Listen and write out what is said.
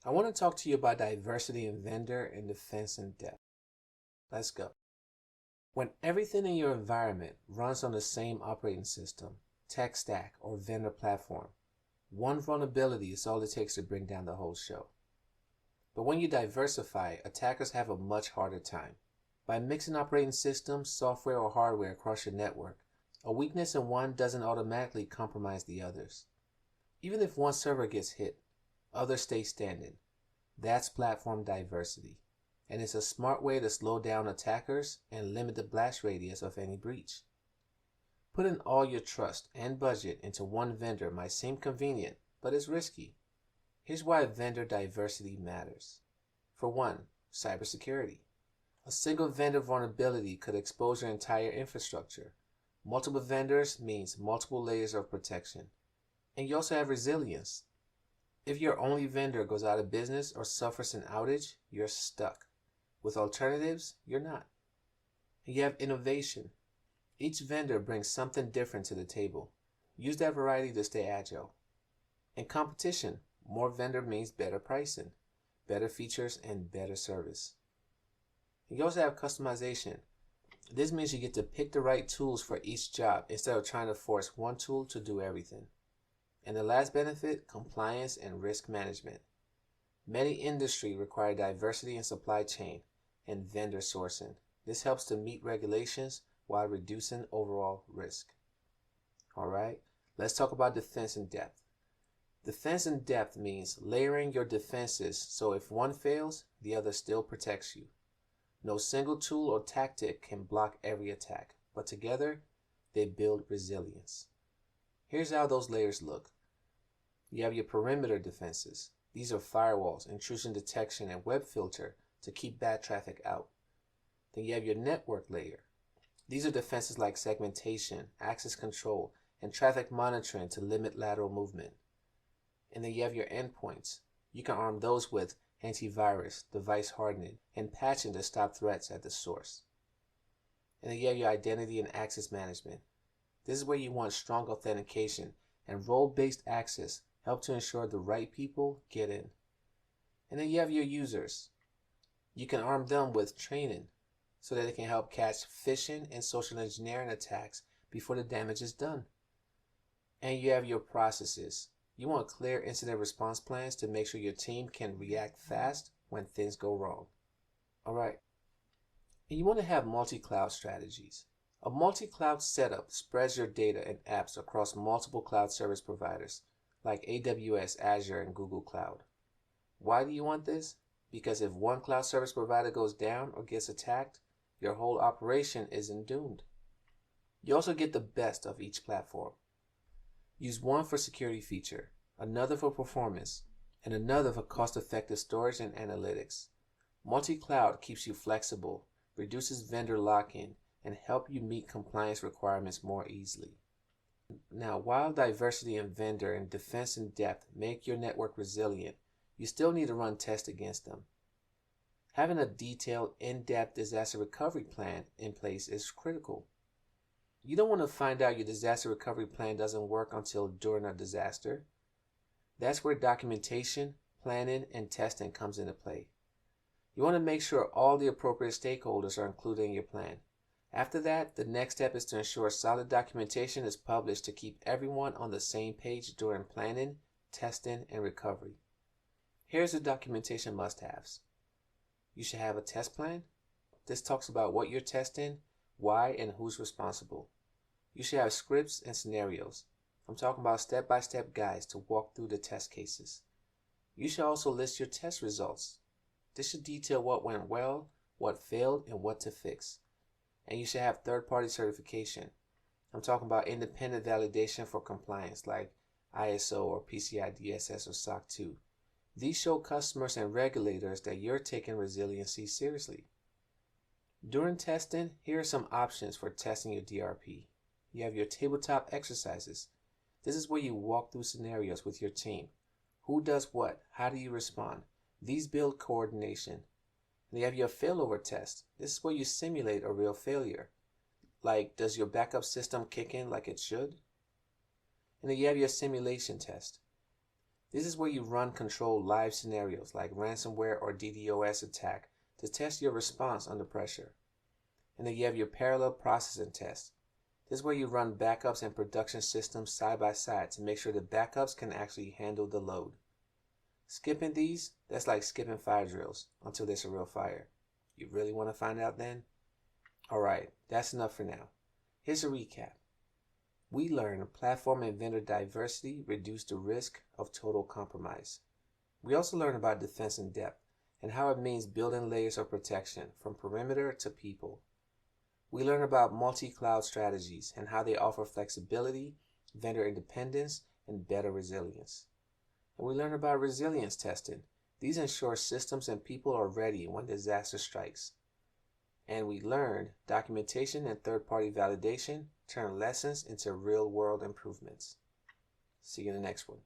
I want to talk to you about diversity in vendor and defense in depth. Let's go. When everything in your environment runs on the same operating system, tech stack, or vendor platform, one vulnerability is all it takes to bring down the whole show. But when you diversify, attackers have a much harder time. By mixing operating systems, software, or hardware across your network, a weakness in one doesn't automatically compromise the others. Even if one server gets hit, others stay standing. That's platform diversity, and it's a smart way to slow down attackers and limit the blast radius of any breach. Putting all your trust and budget into one vendor might seem convenient, but it's risky. Here's why vendor diversity matters. For one, cybersecurity. A single vendor vulnerability could expose your entire infrastructure. Multiple vendors means multiple layers of protection. And you also have resilience. If your only vendor goes out of business or suffers an outage, you're stuck. With alternatives, you're not. And you have innovation. Each vendor brings something different to the table. Use that variety to stay agile. And competition. More vendor means better pricing, better features, and better service. You also have customization. This means you get to pick the right tools for each job instead of trying to force one tool to do everything. And the last benefit, compliance and risk management. Many industries require diversity in supply chain and vendor sourcing. This helps to meet regulations while reducing overall risk. All right, let's talk about defense in depth. Defense in depth means layering your defenses so if one fails, the other still protects you. No single tool or tactic can block every attack, but together they build resilience. Here's how those layers look. You have your perimeter defenses. These are firewalls, intrusion detection, and web filter to keep bad traffic out. Then you have your network layer. These are defenses like segmentation, access control, and traffic monitoring to limit lateral movement. And then you have your endpoints. You can arm those with antivirus, device hardening, and patching to stop threats at the source. And then you have your identity and access management. This is where you want strong authentication, and role-based access help to ensure the right people get in. And then you have your users. You can arm them with training so that they can help catch phishing and social engineering attacks before the damage is done. And you have your processes. You want clear incident response plans to make sure your team can react fast when things go wrong. All right. And you want to have multi-cloud strategies. A multi-cloud setup spreads your data and apps across multiple cloud service providers like AWS, Azure, and Google Cloud. Why do you want this? Because if one cloud service provider goes down or gets attacked, your whole operation isn't doomed. You also get the best of each platform. Use one for security feature, another for performance, and another for cost-effective storage and analytics. Multi-cloud keeps you flexible, reduces vendor lock-in, and help you meet compliance requirements more easily. Now, while diversity in vendor and defense in depth make your network resilient, you still need to run tests against them. Having a detailed, in-depth disaster recovery plan in place is critical. You don't want to find out your disaster recovery plan doesn't work until during a disaster. That's where documentation, planning, and testing comes into play. You want to make sure all the appropriate stakeholders are included in your plan. After that, the next step is to ensure solid documentation is published to keep everyone on the same page during planning, testing, and recovery. Here's the documentation must-haves. You should have a test plan. This talks about what you're testing, why, and who's responsible. You should have scripts and scenarios. I'm talking about step-by-step guides to walk through the test cases. You should also list your test results. This should detail what went well, what failed, and what to fix. And you should have third-party certification. I'm talking about independent validation for compliance like ISO or PCI DSS or SOC 2. These show customers and regulators that you're taking resiliency seriously. During testing, here are some options for testing your DRP. You have your tabletop exercises. This is where you walk through scenarios with your team. Who does what? How do you respond? These build coordination. And you have your failover test. This is where you simulate a real failure. Like, does your backup system kick in like it should? And then you have your simulation test. This is where you run controlled live scenarios like ransomware or DDoS attack to test your response under pressure. And then you have your parallel processing test. This is where you run backups and production systems side by side to make sure the backups can actually handle the load. Skipping these, that's like skipping fire drills until there's a real fire. You really want to find out then? Alright, that's enough for now. Here's a recap. We learned platform and vendor diversity reduced the risk of total compromise. We also learned about defense in depth and how it means building layers of protection from perimeter to people. We learned about multi-cloud strategies and how they offer flexibility, vendor independence, and better resilience. And we learned about resilience testing. These ensure systems and people are ready when disaster strikes. And we learned documentation and third-party validation turn lessons into real-world improvements. See you in the next one.